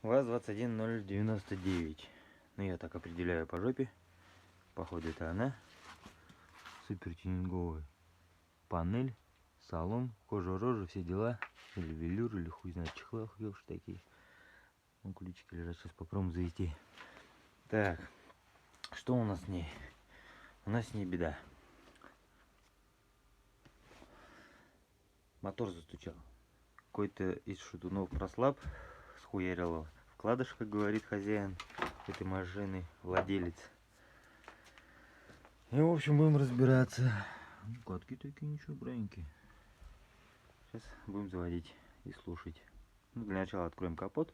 ВАЗ-21099. Ну, я так определяю по жопе. Походу, это она. Супер тюнинговая панель, салон, кожа, рожа, все дела. Или велюр, или хуй знает, чехлы охуевшие такие. Ну, ключики лежат, сейчас попробуем завести. Так, что у нас с ней? У нас с ней беда. Мотор застучал. Какой-то из шатунов прослаб, схуярил вкладыш, как говорит хозяин этой машины, владелец. И, в общем, будем разбираться. Катки такие ничего, браненькие. Сейчас будем заводить и слушать. Ну, для начала откроем капот.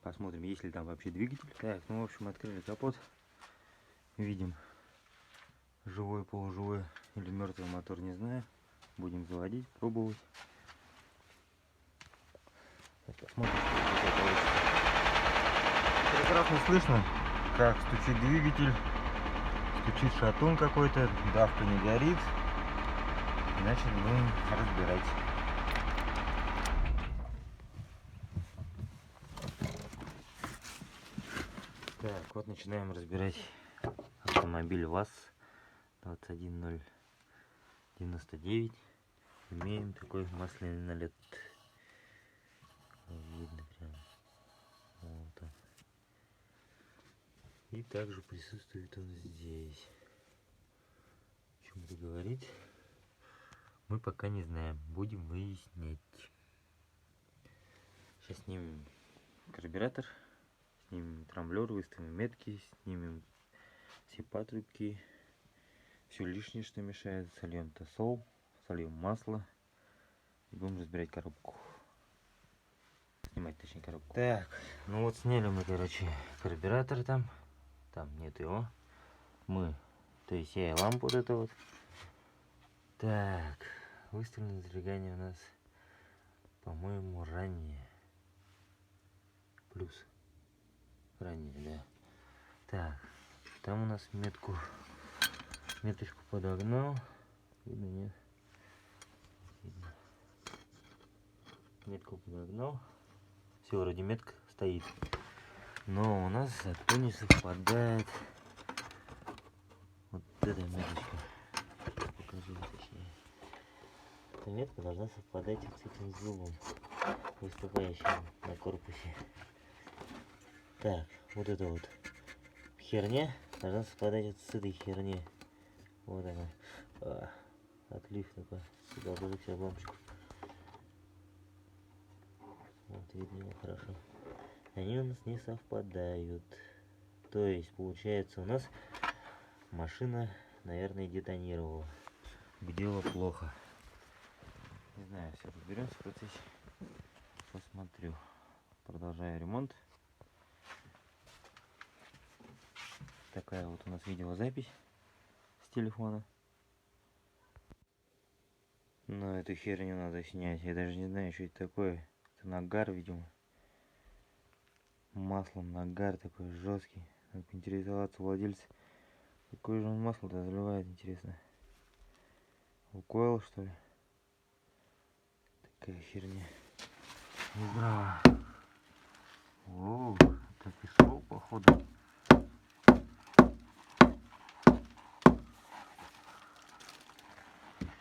Посмотрим, есть ли там вообще двигатель. Так, ну, в общем, открыли капот. Видим живой, полуживой или мертвый мотор, не знаю. Будем заводить, пробовать. Посмотрим, что получится. Прекрасно слышно, как стучит двигатель. Стучит шатун какой-то, давка не горит. Значит, будем разбирать. Так, вот начинаем разбирать автомобиль ВАЗ-21099. Имеем такой масляный налет. Видно прям. Вот он. И также присутствует он здесь. О чем это говорит? Мы пока не знаем. Будем выяснять. Сейчас снимем карбюратор. Снимем трамблер, выставим метки. Снимем все патрубки. Все лишнее, что мешает. Сольем тосол. Сольем масло. И будем разбирать коробку. Снимать, точнее, коробку. Так, ну вот сняли мы, короче, карбюратор там. Там нет его. То есть я и лампу вот это вот. Так, выставлено зажигание у нас, по-моему, ранее. Плюс. Ранее, да. Так, там у нас меточку подогнал. Видно, нет? Видно. Метку подогнал. Все, вроде метка стоит. Но у нас зато не совпадает вот эта меточка. Покажу точнее. Эта метка должна совпадать вот с этим зубом, выступающим на корпусе. Так, вот эта вот херня должна совпадать вот с этой херней. Вот она. Отлив такой. Сюда вложить себе лампочку. Вот видно его хорошо. Они у нас не совпадают. То есть получается у нас машина, наверное, детонировала. Дело плохо. Не знаю, все разберемся в процессе. Посмотрю. Продолжаю ремонт. Такая вот у нас видеозапись с телефона. Но эту херню надо снять. Я даже не знаю, что это такое. Это нагар, видимо. Маслом нагар такой жесткий. Надо поинтересоваться владельца. Какое же он масло-то заливает, интересно. Лукойл, что ли? Такая херня. Здраво. О, это песок, походу.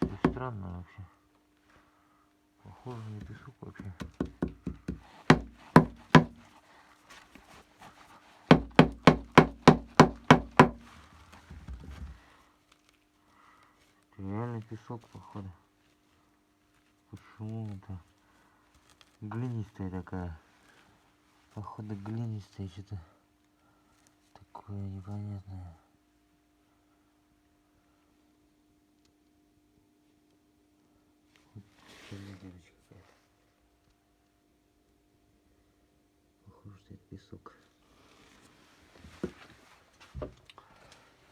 Это странно вообще. Похоже на песок вообще. Реально песок, походу. Почему это? Глинистая такая. Походу глинистая что-то. Такое непонятное. Вот дырочка какая-то. Похоже, что это песок.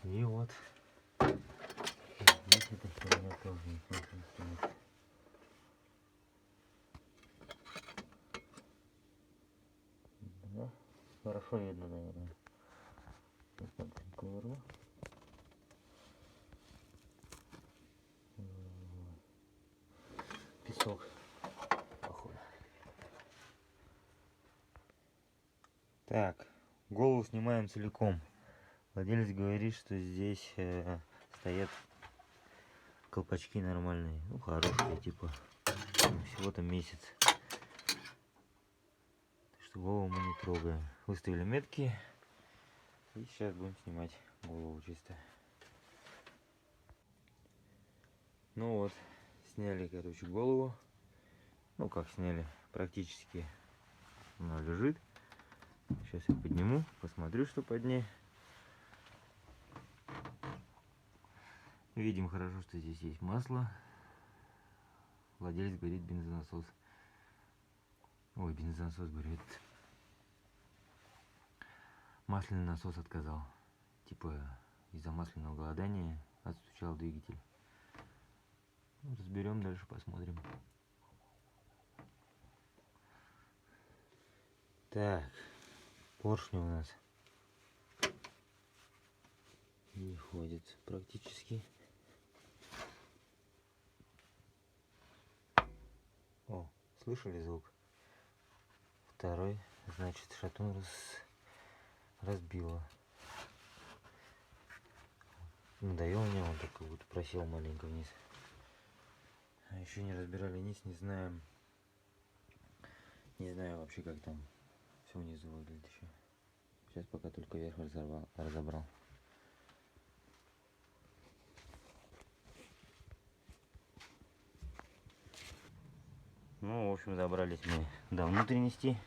И вот. Здесь эта херня тоже не стоит. Да? Хорошо видно, наверное. Вот так ковырну. Песок, походу. Так, голову снимаем целиком. Владелец говорит, что здесь стоят колпачки нормальные, ну хорошие, типа всего-то месяц. Так что голову мы не трогаем. Выставили метки и сейчас будем снимать голову чисто. Ну вот, сняли, короче, голову. Ну как сняли, практически она лежит. Сейчас я подниму, посмотрю, что под ней. Видим хорошо, что здесь есть масло. Владелец говорит бензонасос. Ой, бензонасос, говорит. Масляный насос отказал. Типа из-за масляного голодания отстучал двигатель. Разберем дальше, посмотрим. Так, поршни у нас не ходят практически. О, слышали звук? Второй, значит, шатун разбило. Надоел мне, он так как будто просел маленько вниз. А еще не разбирали низ, не знаем. Не знаю вообще, как там все внизу выглядит еще. Сейчас пока только верх разобрал. Ну, в общем, забрались мы до внутренности.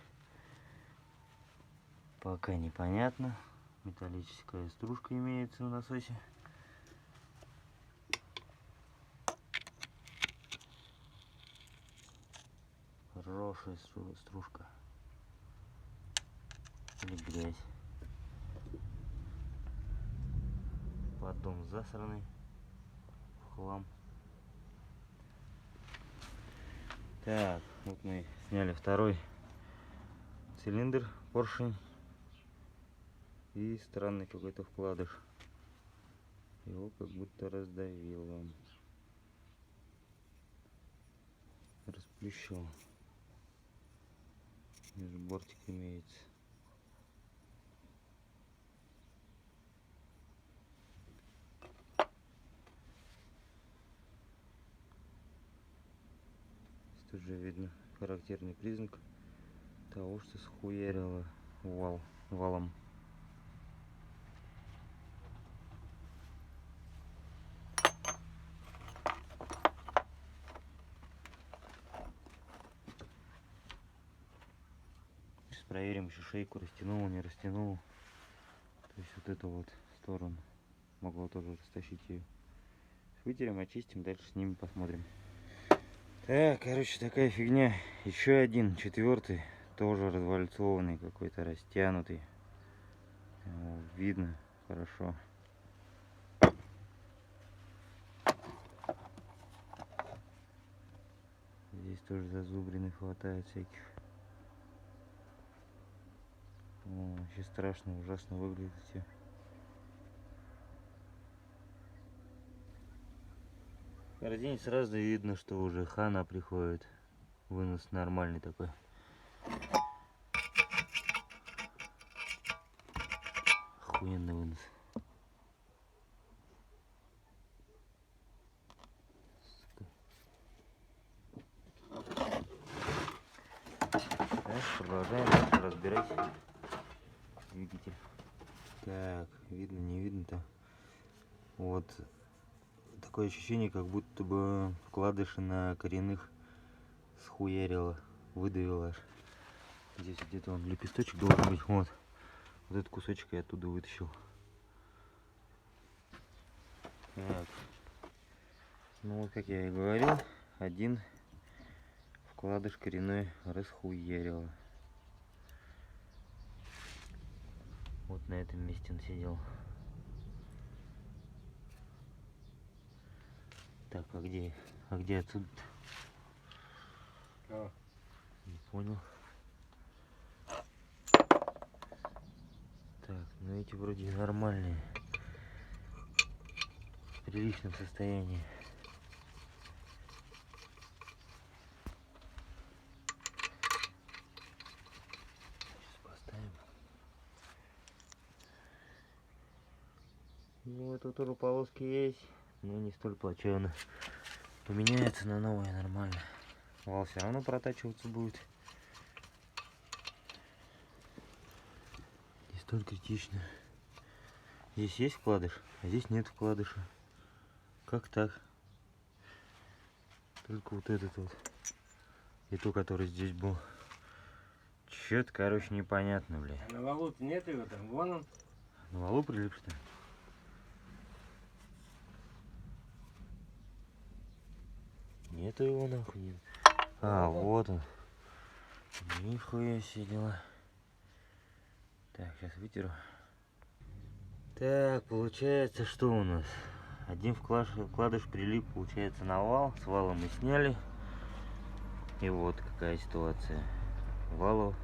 Пока непонятно. Металлическая стружка имеется в насосе. Хорошая стружка. Или грязь. Поддон засранный в хлам. Так, вот мы сняли второй цилиндр, поршень и странный какой-то вкладыш. Его как будто раздавило, расплющил. Между бортик имеется. Тут же видно характерный признак того, что схуярило валом. Сейчас проверим еще шейку, растянул, не растянул. То есть вот эту вот сторону могло тоже растащить ее. Вытерем, очистим, дальше снимем, посмотрим. Так, короче, такая фигня. Еще один, четвертый, тоже развальцованный какой-то, растянутый. Видно хорошо. Здесь тоже зазубрины хватает всяких. О, вообще страшно, ужасно выглядит все. В картине сразу видно, что уже хана приходит. Вынос нормальный такой. Охуенный вынос. Дальше продолжаем разбирать двигатель. Так, видно, не видно-то. Вот такое ощущение, как будто бы вкладыши на коренных схуярило, выдавило аж. Здесь где-то он лепесточек должен быть. Вот этот кусочек я оттуда вытащил. Так. Ну вот, как я и говорил, один вкладыш коренной расхуярило. Вот на этом месте он сидел. Так, а где отсюда-то? Не понял. Так, ну эти вроде нормальные. В приличном состоянии. Сейчас поставим. Вот тут тоже полоски есть, но не столь плачевно. Поменяется на новое нормально. Вал все равно протачиваться будет. Не столь критично. Здесь есть вкладыш, а здесь нет вкладыша. Как так? Только вот этот вот. И тот, который здесь был. Чё-то, короче, непонятно, блядь. А на валу-то нет его там? Вон он. На валу прилип, что ли? Нету его нахуй. Нет. А, вот он. Нихуя себе дела. Так, сейчас вытеру. Так, получается, что у нас? Один вкладыш прилип, получается, на вал. С вала мы сняли. И вот какая ситуация. Валу,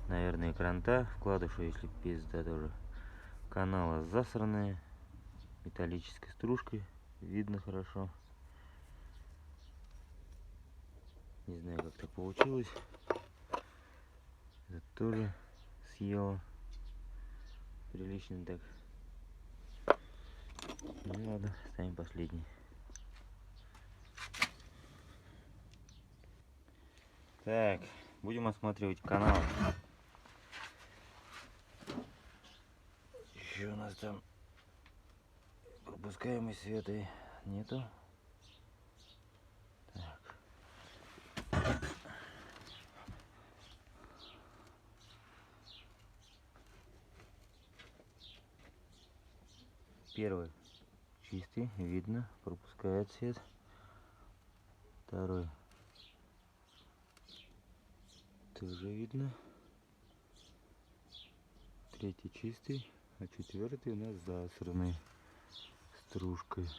наверное, кранта. Вкладышу, если пизда тоже. Каналы засранные. Металлической стружкой. Видно хорошо. Не знаю, как так получилось. Это тоже съело. Прилично так. Ну ладно, ставим последний. Так, будем осматривать канал. Еще у нас там пропускаемый света нету. Так. Первый чистый, видно, пропускает свет. Второй тоже видно. Третий чистый, а четвертый у нас засранный стружкой.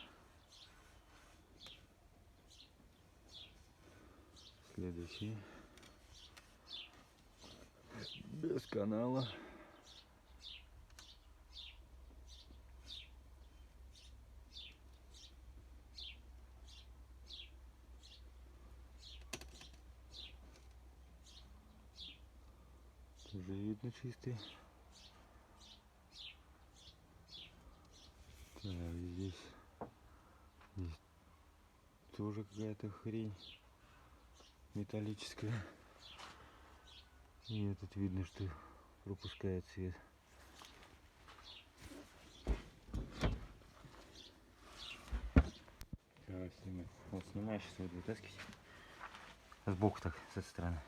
Следующий без канала. Тоже видно чистый. Так, здесь тоже какая-то хрень металлическая. И этот видно, что пропускает свет. Так, снимай. Вот снимаешь, сейчас вот вытаскивать. Сбоку так, с этой стороны.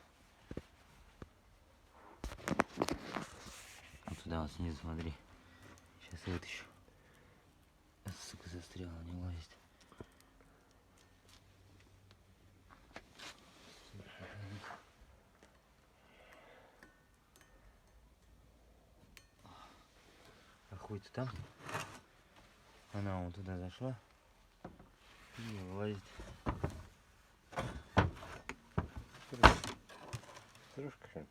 Вот сюда вот снизу, смотри. Сейчас вытащу. Сука, застряла, не лазит. А хуй-то там? Она вон туда зашла. И не вылазит. Стружка.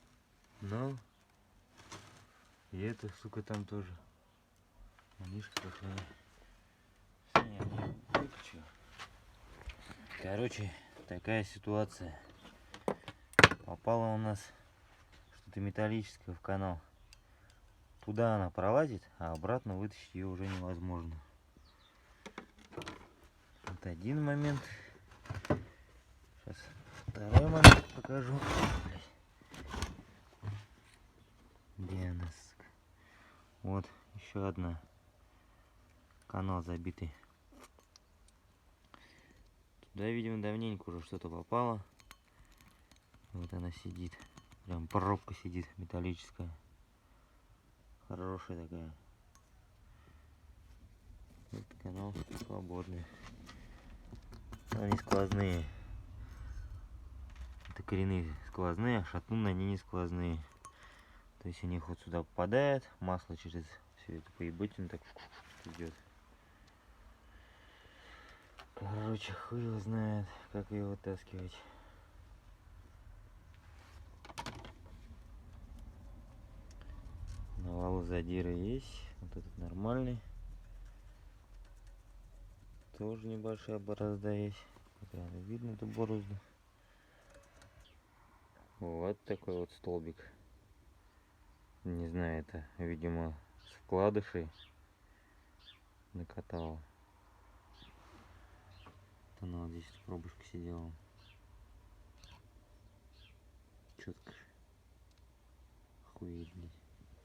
Ну. И это, сука, там тоже. Манишка какая. Я не выключу. Короче, такая ситуация. Попала у нас что-то металлическое в канал. Туда она пролазит, а обратно вытащить ее уже невозможно. Вот один момент. Сейчас второй момент покажу. Где она, сука? Вот еще одна. Канал забитый. Туда, видимо, давненько уже что-то попало. Вот она сидит. Прям пробка сидит металлическая. Хорошая такая. Этот канал свободный. Они сквозные. Это коренные сквозные, а шатунные они не сквозные. То есть у них вот сюда попадает, масло через всю эту поебытину так идет. Короче, хуй его знает, как ее вытаскивать. На валу задиры есть. Вот этот нормальный. Тоже небольшая борозда есть. Прям видно эту борозду. Вот такой вот столбик. Не знаю, это, видимо, с вкладышей. накатала. Вот она вот здесь пробушка сидела. Четко. Охуеть, блядь.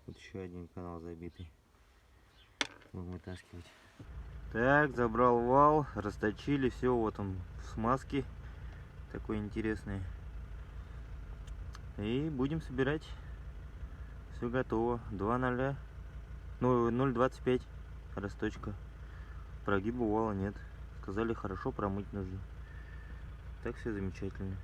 Вот еще один канал забитый. Будем вытаскивать. Так, забрал вал, расточили, все, вот он в смазке. Такой интересный. И будем собирать. Все готово. 2.0. Ну, 0.25 расточка. Прогиба вала нет. Сказали, хорошо промыть нужно. Так все замечательно.